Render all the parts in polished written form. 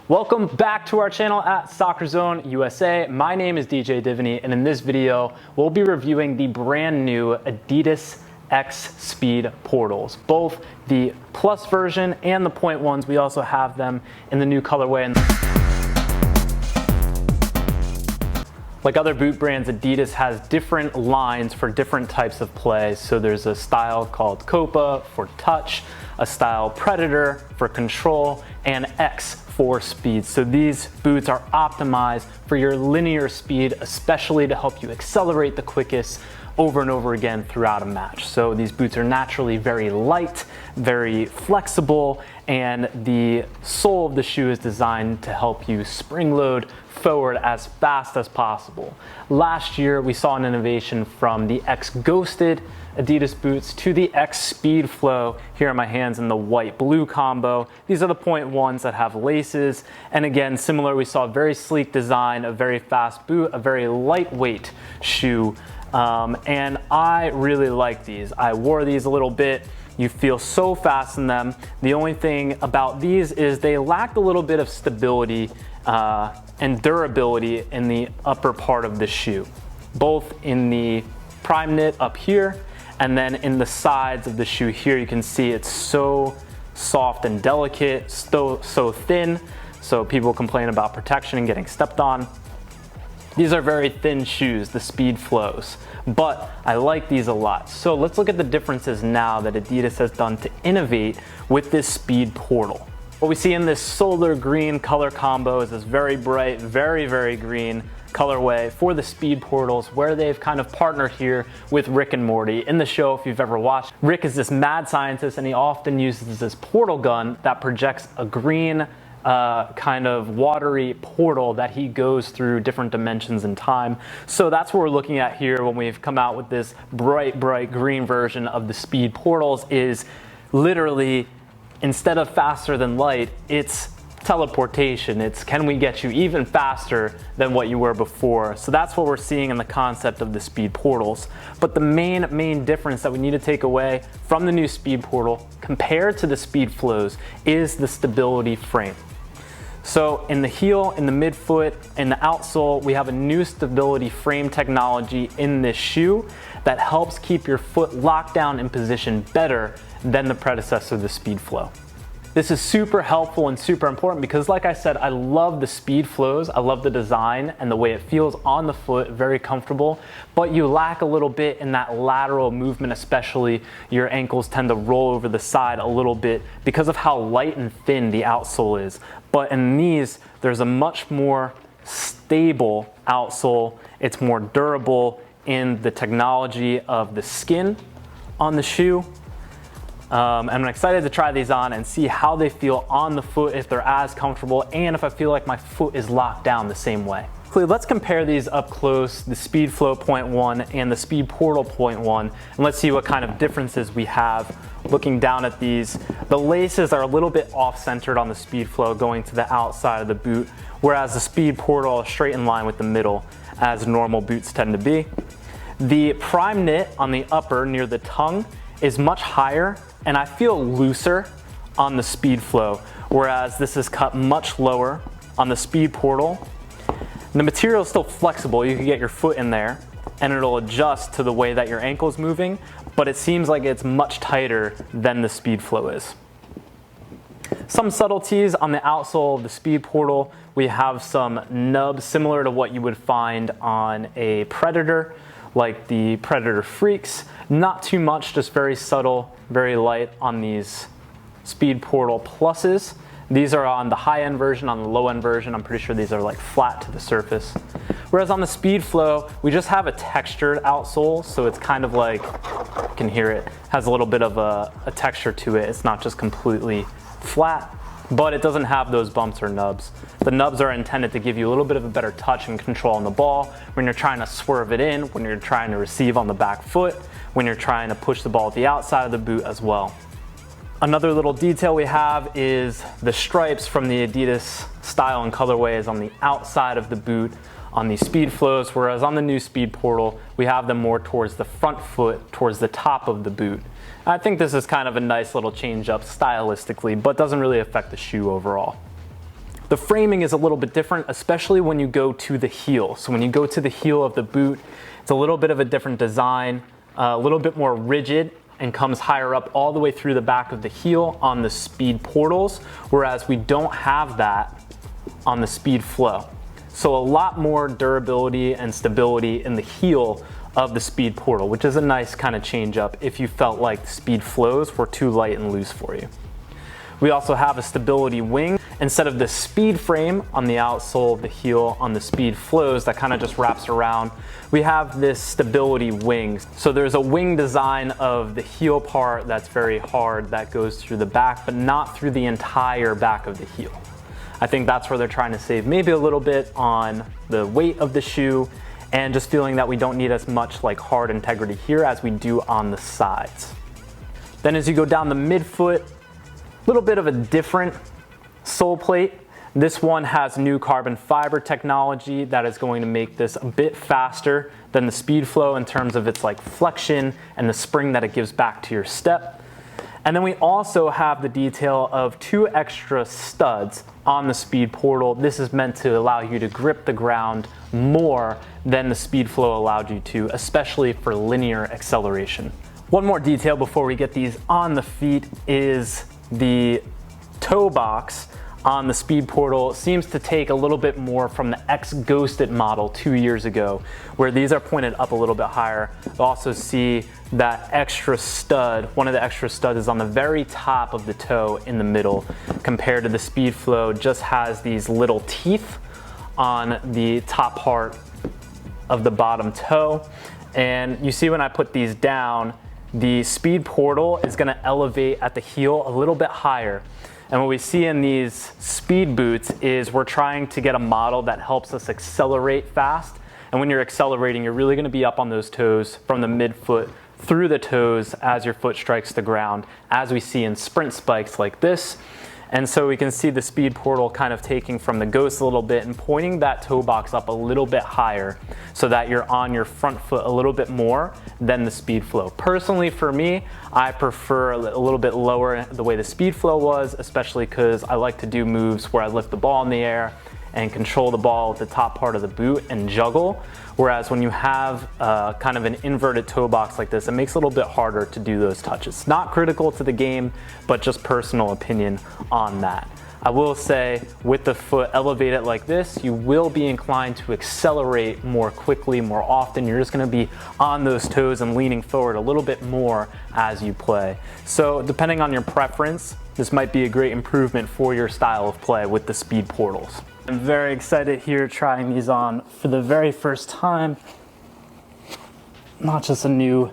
Welcome back to our channel at Soccer Zone USA. My name is DJ Divany, and in this video, we'll be reviewing the brand new Adidas X SpeedPortals, both the Plus version and the Point Ones. We also have them in the new colorway. Like other boot brands, Adidas has different lines for different types of play. So there's a style called Copa for touch, a style Predator for control, and X for speed. So these boots are optimized for your linear speed, especially to help you accelerate the quickest over and over again throughout a match. So these boots are naturally very light, very flexible, and the sole of the shoe is designed to help you spring load forward as fast as possible. Last year, we saw an innovation from the X Ghosted Adidas boots to the X Speedflow here in my hands in the white-blue combo. These are the Point Ones that have laces. And again, similar, we saw a very sleek design, a very fast boot, a very lightweight shoe. And I really like these. I wore these a little bit. You feel so fast in them. The only thing about these is they lack a little bit of stability and durability in the upper part of the shoe, both in the prime knit up here and then in the sides of the shoe here. You can see it's so soft and delicate, so thin, so people complain about protection and getting stepped on. These are very thin shoes, the Speedflows, but I like these a lot. So let's look at the differences now that Adidas has done to innovate with this SpeedPortal. What we see in this solar green color combo is this very bright, very green colorway for the SpeedPortals, where they've kind of partnered here with Rick and Morty. In the show, if you've ever watched, Rick is this mad scientist, and he often uses this portal gun that projects a green kind of watery portal that he goes through different dimensions in time. So that's what we're looking at here when we've come out with this bright green version of the SpeedPortals. Is literally, instead of faster than light, it's teleportation. It's can we get you even faster than what you were before? So that's what we're seeing in the concept of the SpeedPortals. But the main difference that we need to take away from the new SpeedPortal compared to the SpeedFlows is the stability frame. So in the heel, in the midfoot, in the outsole, we have a new stability frame technology in this shoe that helps keep your foot locked down in position better than the predecessor, the Speedflow. This is super helpful and super important because, like I said, I love the Speedflows. I love the design and the way it feels on the foot, very comfortable, but you lack a little bit in that lateral movement, especially your ankles tend to roll over the side a little bit because of how light and thin the outsole is. But in these, there's a much more stable outsole. It's more durable in the technology of the skin on the shoe. I'm excited to try these on and see how they feel on the foot, if they're as comfortable, and if I feel like my foot is locked down the same way. Let's compare these up close, the Speedflow Point One and the SpeedPortal Point One, and let's see what kind of differences we have looking down at these. The laces are a little bit off-centered on the Speedflow, going to the outside of the boot, whereas the SpeedPortal is straight in line with the middle, as normal boots tend to be. The prime knit on the upper near the tongue is much higher, and I feel looser on the SpeedFlow, whereas this is cut much lower on the SpeedPortal. The material is still flexible. You can get your foot in there and it'll adjust to the way that your ankle is moving, but it seems like it's much tighter than the SpeedFlow is. Some subtleties on the outsole of the SpeedPortal. We have some nubs similar to what you would find on a Predator, like the Predator Freaks. Not too much, just very subtle, very light on these SpeedPortal Pluses. These are on the high-end version. On the low-end version, I'm pretty sure these are like flat to the surface. Whereas on the SpeedFlow, we just have a textured outsole, so it's kind of like, you can hear it, has a little bit of a texture to it. It's not just completely flat, but it doesn't have those bumps or nubs. The nubs are intended to give you a little bit of a better touch and control on the ball when you're trying to swerve it in, when you're trying to receive on the back foot, when you're trying to push the ball at the outside of the boot as well. Another little detail we have is the stripes from the Adidas style and colorways on the outside of the boot on these SpeedFlows, whereas on the new SpeedPortal, we have them more towards the front foot, towards the top of the boot. I think this is kind of a nice little change up stylistically, but doesn't really affect the shoe overall. The framing is a little bit different, especially when you go to the heel. So when you go to the heel of the boot, it's a little bit of a different design, a little bit more rigid, and comes higher up all the way through the back of the heel on the SpeedPortals, whereas we don't have that on the Speedflow. So a lot more durability and stability in the heel of the SpeedPortal, which is a nice kind of change up if you felt like the SpeedFlows were too light and loose for you. We also have a stability wing. Instead of the speed frame on the outsole of the heel on the SpeedFlows that kind of just wraps around, we have this stability wing. So there's a wing design of the heel part that's very hard that goes through the back, but not through the entire back of the heel. I think that's where they're trying to save maybe a little bit on the weight of the shoe and just feeling that we don't need as much like hard integrity here as we do on the sides. Then as you go down the midfoot, a little bit of a different sole plate. This one has new carbon fiber technology that is going to make this a bit faster than the Speedflow in terms of its like flexion and the spring that it gives back to your step. And then we also have the detail of 2 extra studs on the SpeedPortal. This is meant to allow you to grip the ground more than the Speedflow allowed you to, especially for linear acceleration. One more detail before we get these on the feet is the toe box on the SpeedPortal seems to take a little bit more from the X-Ghosted model 2 years ago, where these are pointed up a little bit higher. You'll also see that extra stud, one of the extra studs is on the very top of the toe in the middle, compared to the Speedflow just has these little teeth on the top part of the bottom toe. And you see when I put these down, the SpeedPortal is gonna elevate at the heel a little bit higher. And what we see in these speed boots is we're trying to get a model that helps us accelerate fast. And when you're accelerating, you're really gonna be up on those toes from the midfoot through the toes as your foot strikes the ground, as we see in sprint spikes like this. And so we can see the SpeedPortal kind of taking from the Ghost a little bit and pointing that toe box up a little bit higher so that you're on your front foot a little bit more than the Speedflow. Personally, for me, I prefer a little bit lower the way the Speedflow was, especially because I like to do moves where I lift the ball in the air and control the ball with the top part of the boot and juggle. Whereas when you have kind of an inverted toe box like this, it makes it a little bit harder to do those touches. Not critical to the game, but just personal opinion on that. I will say with the foot elevated like this, you will be inclined to accelerate more quickly, more often. You're just gonna be on those toes and leaning forward a little bit more as you play. So depending on your preference, this might be a great improvement for your style of play with the SpeedPortals. I'm very excited here trying these on for the very first time. Not just a new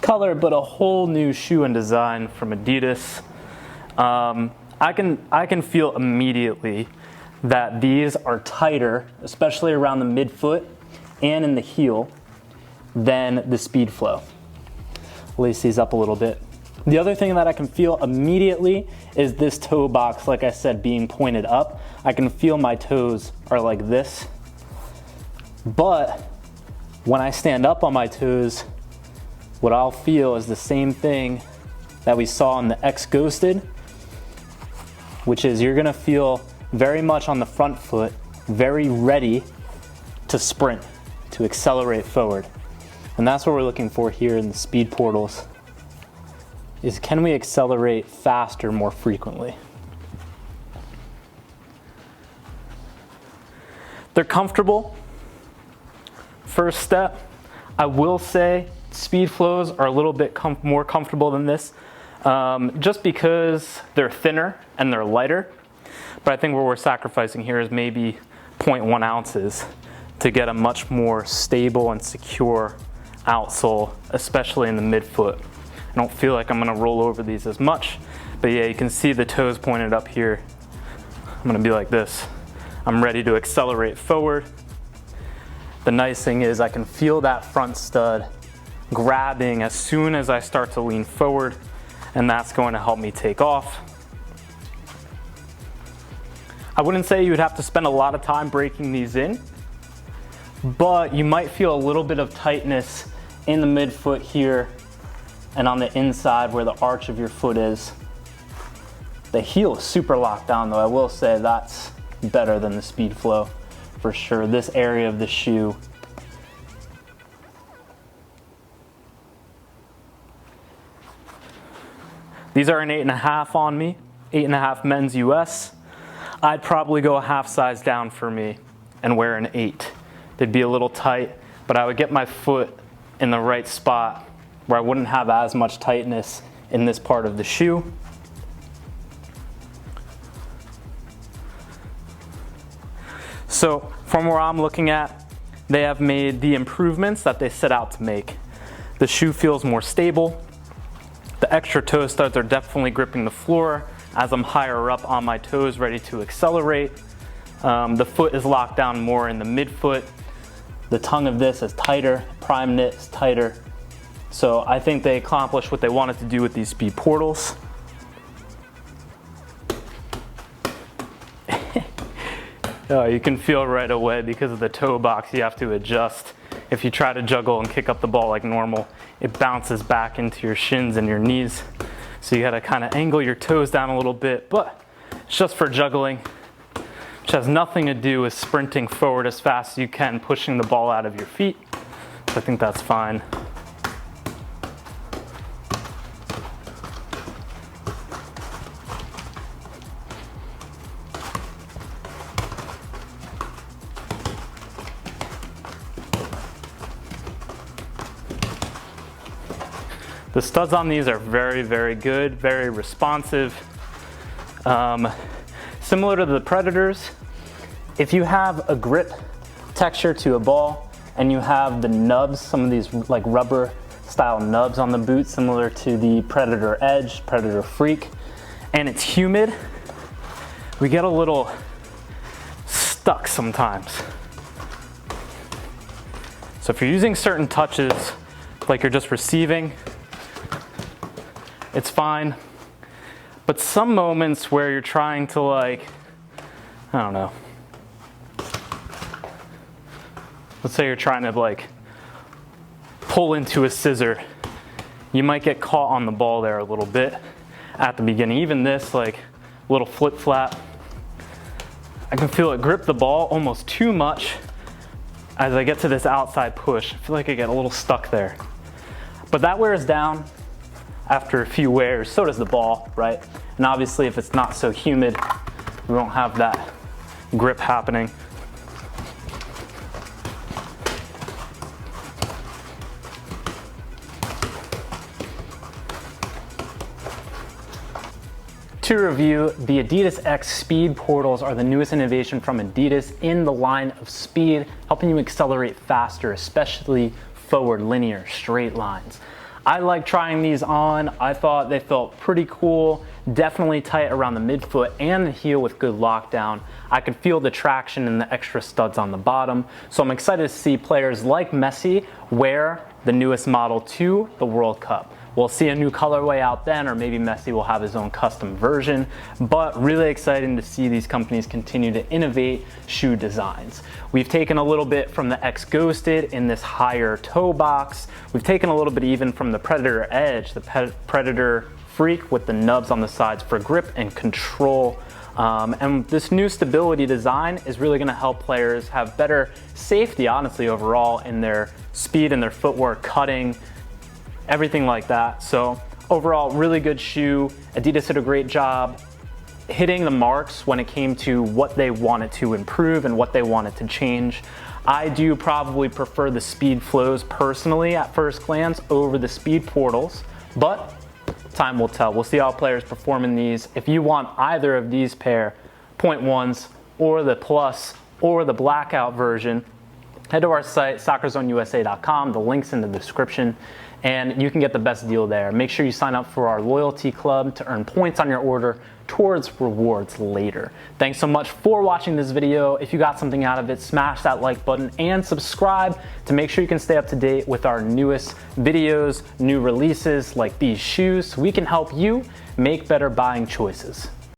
color, but a whole new shoe and design from Adidas. I can feel immediately that these are tighter, especially around the midfoot and in the heel, than the Speedflow. Lace these up a little bit. The other thing that I can feel immediately is this toe box, like I said, being pointed up. I can feel my toes are like this. But when I stand up on my toes, what I'll feel is the same thing that we saw in the X-Ghosted, which is you're gonna feel very much on the front foot, very ready to sprint, to accelerate forward. And that's what we're looking for here in the SpeedPortals, is can we accelerate faster more frequently? They're comfortable. First step, I will say Speedflows are a little bit more comfortable than this, just because they're thinner and they're lighter. But I think what we're sacrificing here is maybe 0.1 ounces to get a much more stable and secure outsole, especially in the midfoot. I don't feel like I'm gonna roll over these as much, but yeah, you can see the toes pointed up here. I'm gonna be like this. I'm ready to accelerate forward. The nice thing is I can feel that front stud grabbing as soon as I start to lean forward, and that's going to help me take off. I wouldn't say you would have to spend a lot of time breaking these in, but you might feel a little bit of tightness in the midfoot here and on the inside where the arch of your foot is. The heel is super locked down though. I will say that's better than the Speedflow for sure. This area of the shoe. These are an 8.5 on me, 8.5 men's US. I'd probably go a half size down for me and wear an 8. They'd be a little tight, but I would get my foot in the right spot where I wouldn't have as much tightness in this part of the shoe. So from where I'm looking at, they have made the improvements that they set out to make. The shoe feels more stable. The extra toe studs are definitely gripping the floor as I'm higher up on my toes, ready to accelerate. The foot is locked down more in the midfoot. The tongue of this is tighter, prime knit is tighter. So I think they accomplished what they wanted to do with these SpeedPortals. Oh, you can feel right away because of the toe box you have to adjust. If you try to juggle and kick up the ball like normal, it bounces back into your shins and your knees. So you gotta kind of angle your toes down a little bit, but it's just for juggling, which has nothing to do with sprinting forward as fast as you can, pushing the ball out of your feet. So I think that's fine. The studs on these are very, very good, very responsive. Similar to the Predators, if you have a grip texture to a ball and you have the nubs, some of these like rubber style nubs on the boot, similar to the Predator Edge, Predator Freak, and it's humid, we get a little stuck sometimes. So if you're using certain touches, like you're just receiving, it's fine. But some moments where you're trying to I don't know. Let's say you're trying to pull into a scissor. You might get caught on the ball there a little bit at the beginning. Even this little flip flap, I can feel it grip the ball almost too much as I get to this outside push. I feel like I get a little stuck there. But that wears down after a few wears, so does the ball, right? And obviously if it's not so humid, we won't have that grip happening. To review, the Adidas X SpeedPortals are the newest innovation from Adidas in the line of speed, helping you accelerate faster, especially forward linear straight lines. I like trying these on. I thought they felt pretty cool, definitely tight around the midfoot and the heel with good lockdown. I could feel the traction and the extra studs on the bottom. So I'm excited to see players like Messi wear the newest model to the World Cup. We'll see a new colorway out then, or maybe Messi will have his own custom version, but really exciting to see these companies continue to innovate shoe designs. We've taken a little bit from the X Ghosted in this higher toe box. We've taken a little bit even from the Predator Edge, the Predator Freak with the nubs on the sides for grip and control. And this new stability design is really gonna help players have better safety, honestly, overall in their speed and their footwork, cutting, everything like that. So overall, really good shoe. Adidas did a great job hitting the marks when it came to what they wanted to improve and what they wanted to change. I do probably prefer the Speedflows personally at first glance over the SpeedPortals, but time will tell. We'll see how players perform in these. If you want either of these pair, 0.1s or the Plus or the Blackout version, head to our site, soccerzoneusa.com. The link's in the description, and you can get the best deal there. Make sure you sign up for our loyalty club to earn points on your order towards rewards later. Thanks so much for watching this video. If you got something out of it, smash that like button and subscribe to make sure you can stay up to date with our newest videos, new releases like these shoes, so we can help you make better buying choices.